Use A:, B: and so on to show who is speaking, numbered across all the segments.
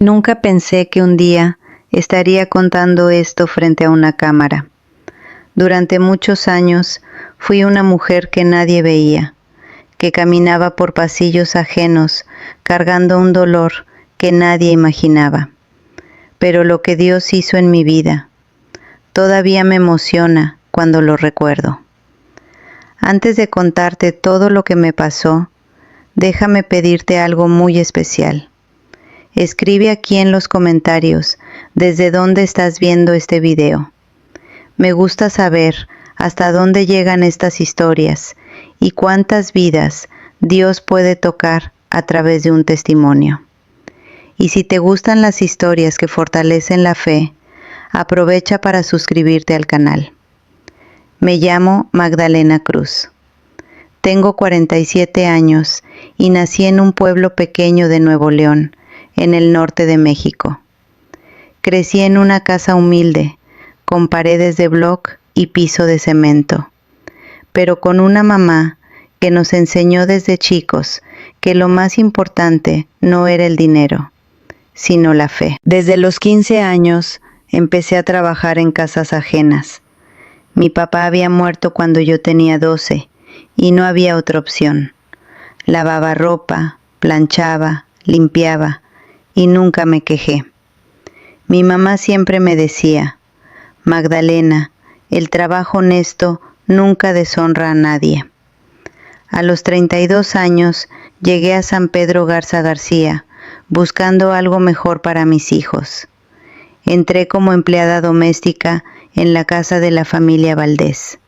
A: Nunca pensé que un día estaría contando esto frente a una cámara. Durante muchos años fui una mujer que nadie veía, que caminaba por pasillos ajenos cargando un dolor que nadie imaginaba. Pero lo que Dios hizo en mi vida todavía me emociona cuando lo recuerdo. Antes de contarte todo lo que me pasó, déjame pedirte algo muy especial. Escribe aquí en los comentarios desde dónde estás viendo este video. Me gusta saber hasta dónde llegan estas historias y cuántas vidas Dios puede tocar a través de un testimonio. Y si te gustan las historias que fortalecen la fe, aprovecha para suscribirte al canal. Me llamo Magdalena Cruz. Tengo 47 años y nací en un pueblo pequeño de Nuevo León, en el norte de México. Crecí en una casa humilde, con paredes de bloc y piso de cemento, pero con una mamá que nos enseñó desde chicos que lo más importante no era el dinero, sino la fe. Desde los 15 años empecé a trabajar en casas ajenas. Mi papá había muerto cuando yo tenía 12 y no había otra opción. Lavaba ropa, planchaba, limpiaba y nunca me quejé. Mi mamá siempre me decía: Magdalena, el trabajo honesto nunca deshonra a nadie. A los 32 años llegué a San Pedro Garza García buscando algo mejor para mis hijos. Entré como empleada doméstica en la casa de la familia Valdés,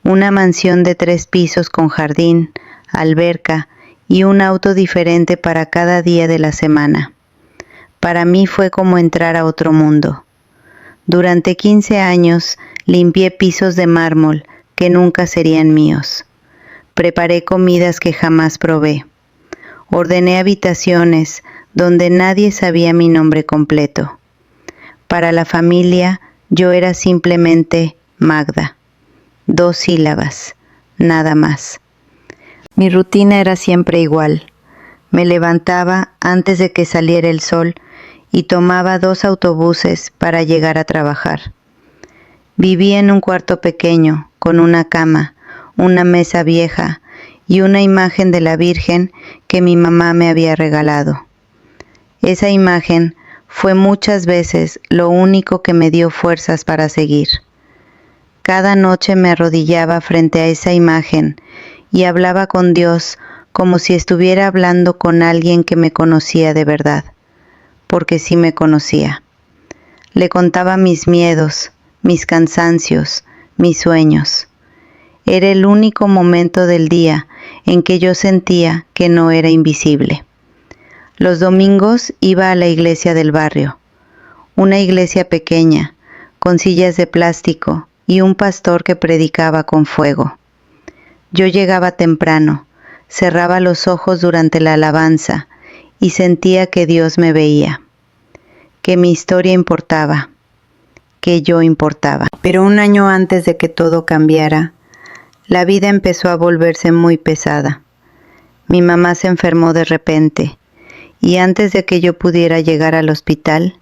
A: una mansión de 3 pisos con jardín, alberca y un auto diferente para cada día de la semana. Para mí fue como entrar a otro mundo. Durante 15 años limpié pisos de mármol que nunca serían míos. Preparé comidas que jamás probé. Ordené habitaciones donde nadie sabía mi nombre completo. Para la familia yo era simplemente Magda. 2 sílabas, nada más. Mi rutina era siempre igual. Me levantaba antes de que saliera el sol y tomaba 2 autobuses para llegar a trabajar. Vivía en un cuarto pequeño, con una cama, una mesa vieja y una imagen de la Virgen que mi mamá me había regalado. Esa imagen fue muchas veces lo único que me dio fuerzas para seguir. Cada noche me arrodillaba frente a esa imagen y hablaba con Dios como si estuviera hablando con alguien que me conocía de verdad, porque sí me conocía. Le contaba mis miedos, mis cansancios, mis sueños. Era el único momento del día en que yo sentía que no era invisible. Los domingos iba a la iglesia del barrio, una iglesia pequeña, con sillas de plástico y un pastor que predicaba con fuego. Yo llegaba temprano, cerraba los ojos durante la alabanza y sentía que Dios me veía, que mi historia importaba, que yo importaba. Pero un año antes de que todo cambiara, la vida empezó a volverse muy pesada. Mi mamá se enfermó de repente y antes de que yo pudiera llegar al hospital,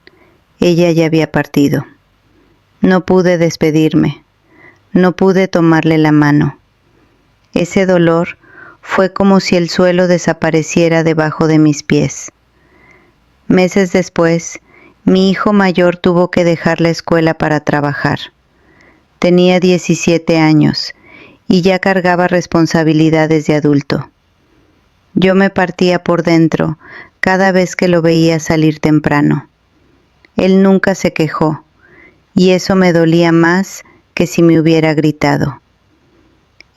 A: ella ya había partido. No pude despedirme, no pude tomarle la mano. Ese dolor fue como si el suelo desapareciera debajo de mis pies. Meses después, mi hijo mayor tuvo que dejar la escuela para trabajar. Tenía 17 años y ya cargaba responsabilidades de adulto. Yo me partía por dentro cada vez que lo veía salir temprano. Él nunca se quejó, y eso me dolía más que si me hubiera gritado.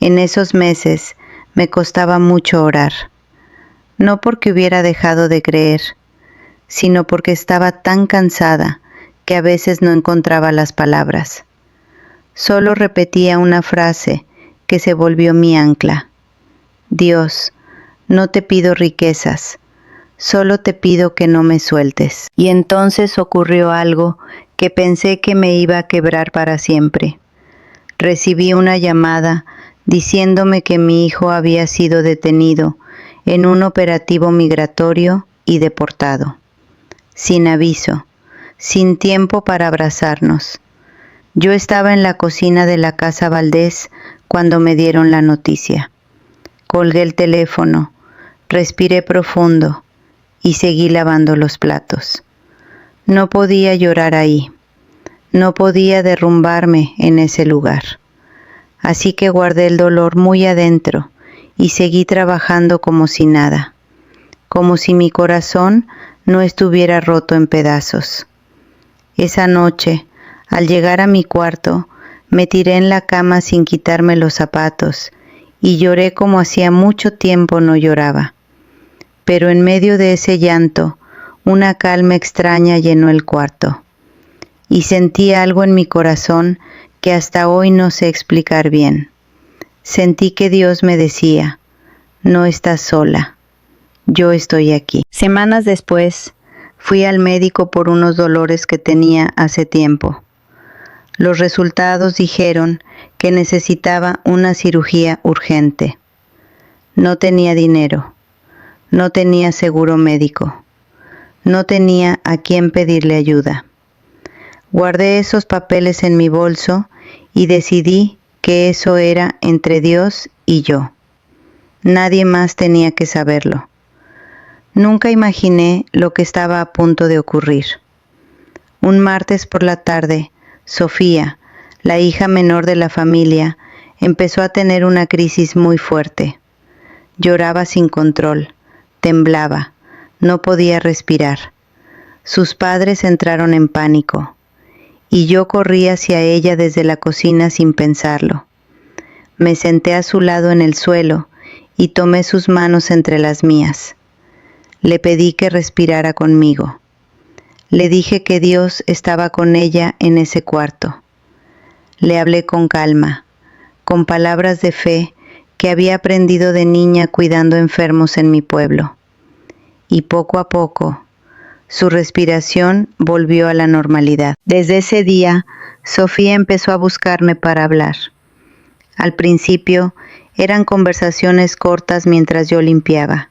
A: En esos meses me costaba mucho orar, no porque hubiera dejado de creer, sino porque estaba tan cansada que a veces no encontraba las palabras. Solo repetía una frase que se volvió mi ancla: Dios, no te pido riquezas, solo te pido que no me sueltes. Y entonces ocurrió algo que pensé que me iba a quebrar para siempre. Recibí una llamada diciéndome que mi hijo había sido detenido en un operativo migratorio y deportado. sin aviso, sin tiempo para abrazarnos. Yo estaba en la cocina de la casa Valdés cuando me dieron la noticia. Colgué el teléfono, respiré profundo y seguí lavando los platos. No podía llorar ahí, no podía derrumbarme en ese lugar. Así que guardé el dolor muy adentro y seguí trabajando como si nada, como si mi corazón no estuviera roto en pedazos. Esa noche, al llegar a mi cuarto, me tiré en la cama sin quitarme los zapatos y lloré como hacía mucho tiempo no lloraba. Pero en medio de ese llanto, una calma extraña llenó el cuarto y sentí algo en mi corazón que hasta hoy no sé explicar bien. Sentí que Dios me decía, no estás sola, yo estoy aquí. Semanas después, fui al médico por unos dolores que tenía hace tiempo. Los resultados dijeron que necesitaba una cirugía urgente. No tenía dinero, no tenía seguro médico, no tenía a quién pedirle ayuda. Guardé esos papeles en mi bolso y decidí que eso era entre Dios y yo. Nadie más tenía que saberlo. Nunca imaginé lo que estaba a punto de ocurrir. Un martes por la tarde, Sofía, la hija menor de la familia, empezó a tener una crisis muy fuerte. Lloraba sin control, temblaba, no podía respirar. Sus padres entraron en pánico, y yo corrí hacia ella desde la cocina sin pensarlo. Me senté a su lado en el suelo y tomé sus manos entre las mías. Le pedí que respirara conmigo. Le dije que Dios estaba con ella en ese cuarto. Le hablé con calma, con palabras de fe que había aprendido de niña cuidando enfermos en mi pueblo. Y poco a poco, su respiración volvió a la normalidad. Desde ese día, Sofía empezó a buscarme para hablar. Al principio, eran conversaciones cortas mientras yo limpiaba,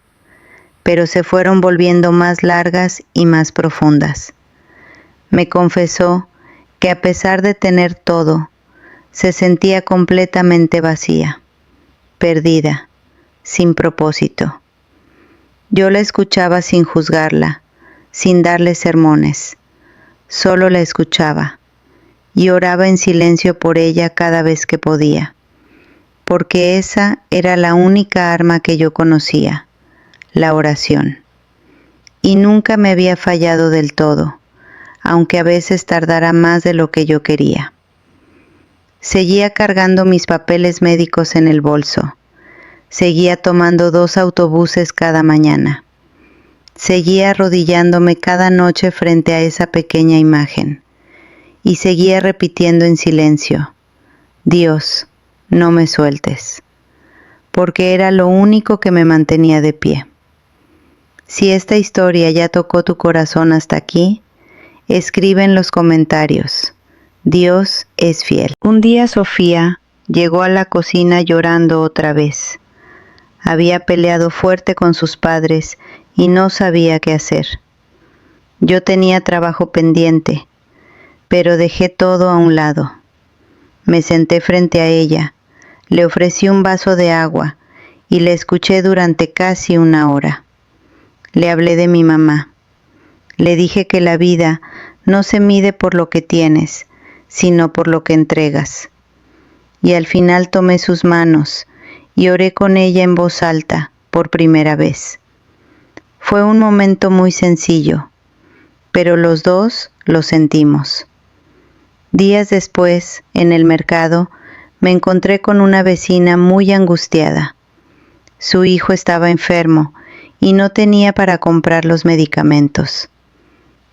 A: pero se fueron volviendo más largas y más profundas. Me confesó que a pesar de tener todo, se sentía completamente vacía, perdida, sin propósito. Yo la escuchaba sin juzgarla, sin darle sermones. Solo la escuchaba y oraba en silencio por ella cada vez que podía, porque esa era la única arma que yo conocía, la oración. Y nunca me había fallado del todo, aunque a veces tardara más de lo que yo quería. Seguía cargando mis papeles médicos en el bolso. Seguía tomando 2 autobuses cada mañana. Seguía arrodillándome cada noche frente a esa pequeña imagen. Y seguía repitiendo en silencio, Dios, no me sueltes, porque era lo único que me mantenía de pie. Si esta historia ya tocó tu corazón hasta aquí, escribe en los comentarios, Dios es fiel. Un día Sofía llegó a la cocina llorando otra vez. Había peleado fuerte con sus padres y no sabía qué hacer. Yo tenía trabajo pendiente, pero dejé todo a un lado. Me senté frente a ella, le ofrecí un vaso de agua y le escuché durante casi 1 hora. Le hablé de mi mamá. Le dije que la vida no se mide por lo que tienes, sino por lo que entregas. Y al final tomé sus manos y oré con ella en voz alta por primera vez. Fue un momento muy sencillo, pero los dos lo sentimos. Días después, en el mercado, me encontré con una vecina muy angustiada. Su hijo estaba enfermo y no tenía para comprar los medicamentos.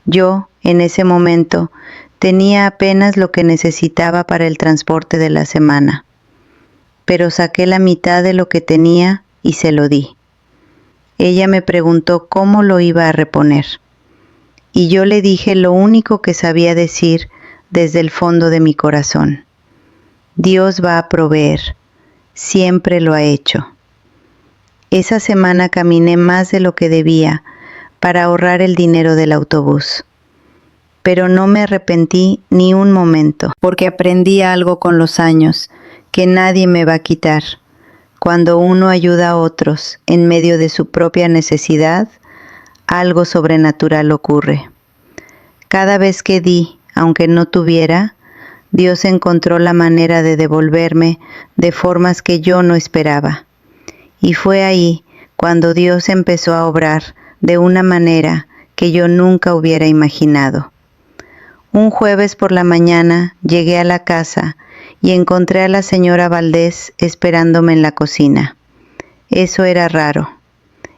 A: Yo, en ese momento, tenía apenas lo que necesitaba para el transporte de la semana, pero saqué la mitad de lo que tenía y se lo di. Ella me preguntó cómo lo iba a reponer, y yo le dije lo único que sabía decir desde el fondo de mi corazón. Dios va a proveer, siempre lo ha hecho. Esa semana caminé más de lo que debía para ahorrar el dinero del autobús. Pero no me arrepentí ni un momento, porque aprendí algo con los años que nadie me va a quitar. Cuando uno ayuda a otros en medio de su propia necesidad, algo sobrenatural ocurre. Cada vez que di, aunque no tuviera, Dios encontró la manera de devolverme de formas que yo no esperaba. Y fue ahí cuando Dios empezó a obrar de una manera que yo nunca hubiera imaginado. Un jueves por la mañana llegué a la casa y encontré a la señora Valdés esperándome en la cocina. Eso era raro.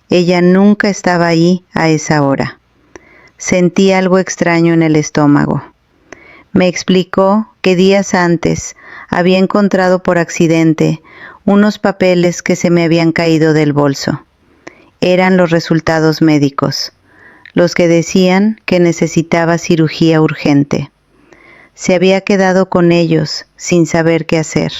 A: Ella nunca estaba ahí a esa hora. Sentí algo extraño en el estómago. Me explicó que días antes había encontrado por accidente unos papeles que se me habían caído del bolso. Eran los resultados médicos, los que decían que necesitaba cirugía urgente. Se había quedado con ellos sin saber qué hacer,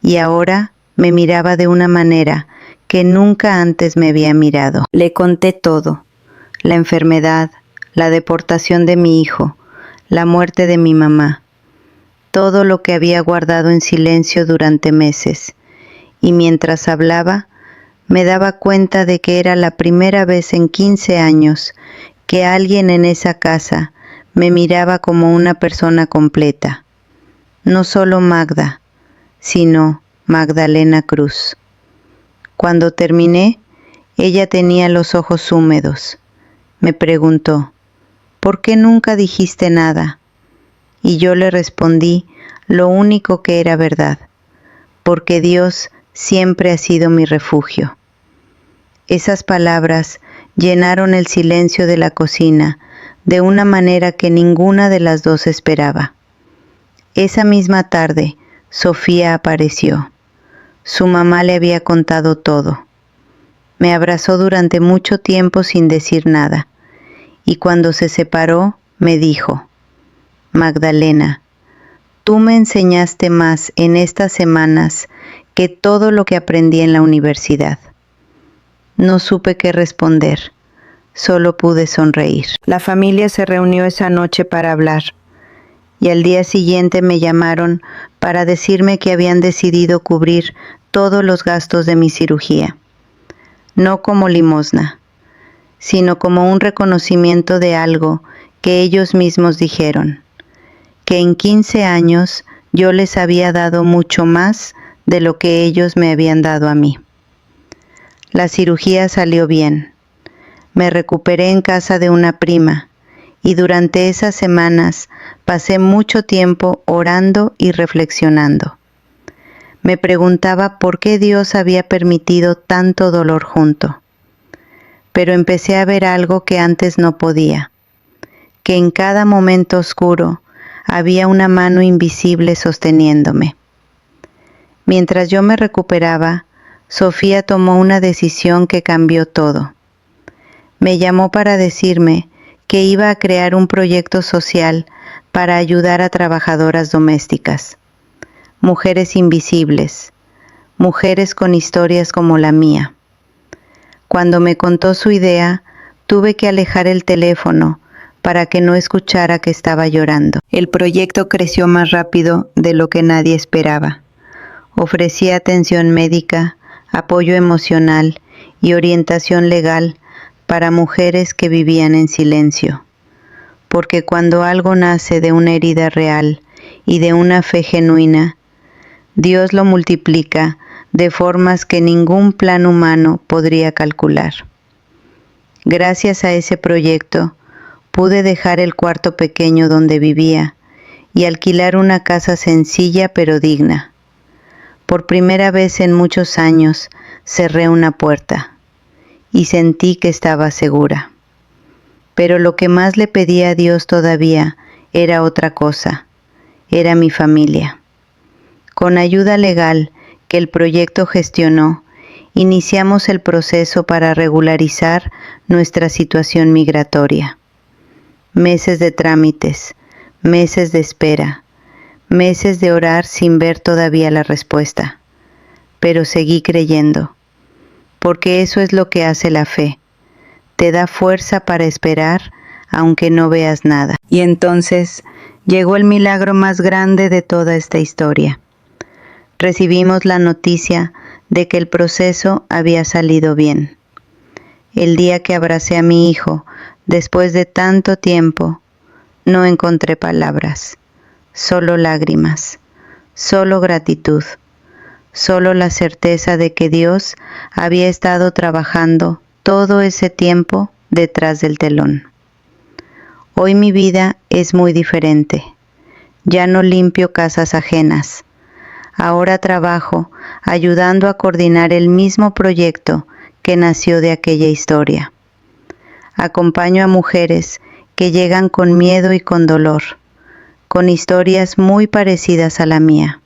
A: y ahora me miraba de una manera que nunca antes me había mirado. Le conté todo: la enfermedad, la deportación de mi hijo, la muerte de mi mamá, todo lo que había guardado en silencio durante meses, y mientras hablaba, me daba cuenta de que era la primera vez en 15 años que alguien en esa casa me miraba como una persona completa. No solo Magda, sino Magdalena Cruz. Cuando terminé, ella tenía los ojos húmedos. Me preguntó: ¿por qué nunca dijiste nada? Y yo le respondí lo único que era verdad: porque Dios siempre ha sido mi refugio. Esas palabras llenaron el silencio de la cocina de una manera que ninguna de las dos esperaba. Esa misma tarde, Sofía apareció. Su mamá le había contado todo. Me abrazó durante mucho tiempo sin decir nada, y cuando se separó, me dijo: Magdalena, tú me enseñaste más en estas semanas que todo lo que aprendí en la universidad. No supe qué responder, solo pude sonreír. La familia se reunió esa noche para hablar, y al día siguiente me llamaron para decirme que habían decidido cubrir todos los gastos de mi cirugía, no como limosna, sino como un reconocimiento de algo que ellos mismos dijeron: que en 15 años yo les había dado mucho más de lo que ellos me habían dado a mí. La cirugía salió bien. Me recuperé en casa de una prima, y durante esas semanas pasé mucho tiempo orando y reflexionando. Me preguntaba por qué Dios había permitido tanto dolor junto. Pero empecé a ver algo que antes no podía: que en cada momento oscuro había una mano invisible sosteniéndome. Mientras yo me recuperaba, Sofía tomó una decisión que cambió todo. Me llamó para decirme que iba a crear un proyecto social para ayudar a trabajadoras domésticas, mujeres invisibles, mujeres con historias como la mía. Cuando me contó su idea, tuve que alejar el teléfono para que no escuchara que estaba llorando. El proyecto creció más rápido de lo que nadie esperaba. Ofrecía atención médica, apoyo emocional y orientación legal para mujeres que vivían en silencio. Porque cuando algo nace de una herida real y de una fe genuina, Dios lo multiplica de formas que ningún plan humano podría calcular. Gracias a ese proyecto, pude dejar el cuarto pequeño donde vivía y alquilar una casa sencilla pero digna. Por primera vez en muchos años cerré una puerta y sentí que estaba segura. Pero lo que más le pedía a Dios todavía era otra cosa: era mi familia. Con ayuda legal que el proyecto gestionó, iniciamos el proceso para regularizar nuestra situación migratoria. Meses de trámites, meses de espera, meses de orar sin ver todavía la respuesta. Pero seguí creyendo, porque eso es lo que hace la fe. te da fuerza para esperar aunque no veas nada. Y entonces llegó el milagro más grande de toda esta historia. Recibimos la noticia de que el proceso había salido bien. El día que abracé a mi hijo, después de tanto tiempo, no encontré palabras, solo lágrimas, solo gratitud, solo la certeza de que Dios había estado trabajando todo ese tiempo detrás del telón. Hoy mi vida es muy diferente. Ya no limpio casas ajenas. Ahora trabajo ayudando a coordinar el mismo proyecto que nació de aquella historia. Acompaño a mujeres que llegan con miedo y con dolor, con historias muy parecidas a la mía.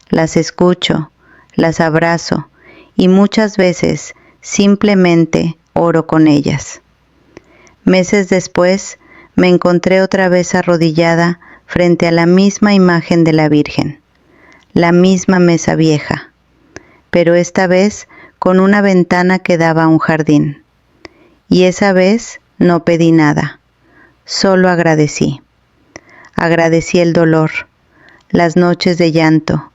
A: Las escucho, las abrazo y muchas veces simplemente oro con ellas. Meses después, me encontré otra vez arrodillada frente a la misma imagen de la Virgen, la misma mesa vieja, pero esta vez con una ventana que daba a un jardín. Y esa vez no pedí nada, solo agradecí. Agradecí el dolor, las noches de llanto,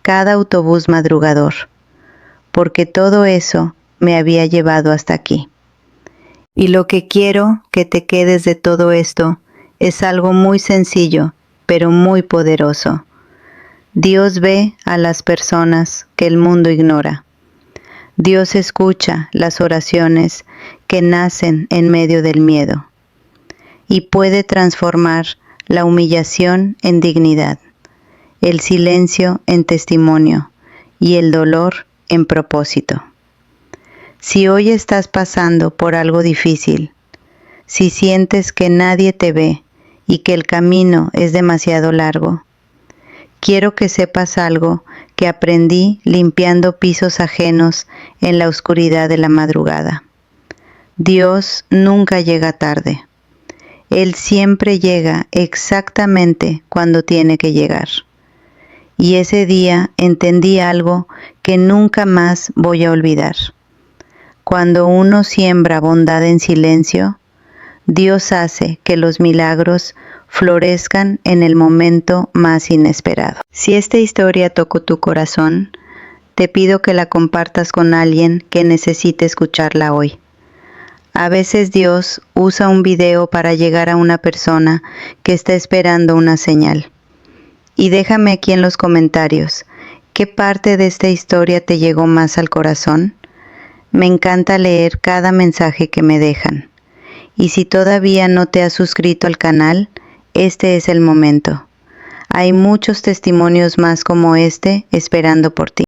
A: cada autobús madrugador, porque todo eso me había llevado hasta aquí. Y lo que quiero que te quedes de todo esto es algo muy sencillo, pero muy poderoso. Dios ve a las personas que el mundo ignora. Dios escucha las oraciones que nacen en medio del miedo y puede transformar la humillación en dignidad, el silencio en testimonio y el dolor en propósito. Si hoy estás pasando por algo difícil, si sientes que nadie te ve y que el camino es demasiado largo, quiero que sepas algo que aprendí limpiando pisos ajenos en la oscuridad de la madrugada. Dios nunca llega tarde. Él siempre llega exactamente cuando tiene que llegar. Y ese día entendí algo que nunca más voy a olvidar. Cuando uno siembra bondad en silencio, Dios hace que los milagros florezcan en el momento más inesperado. Si esta historia tocó tu corazón, te pido que la compartas con alguien que necesite escucharla hoy. A veces Dios usa un video para llegar a una persona que está esperando una señal. Y déjame aquí en los comentarios, ¿qué parte de esta historia te llegó más al corazón? Me encanta leer cada mensaje que me dejan. Y si todavía no te has suscrito al canal, este es el momento. Hay muchos testimonios más como este esperando por ti.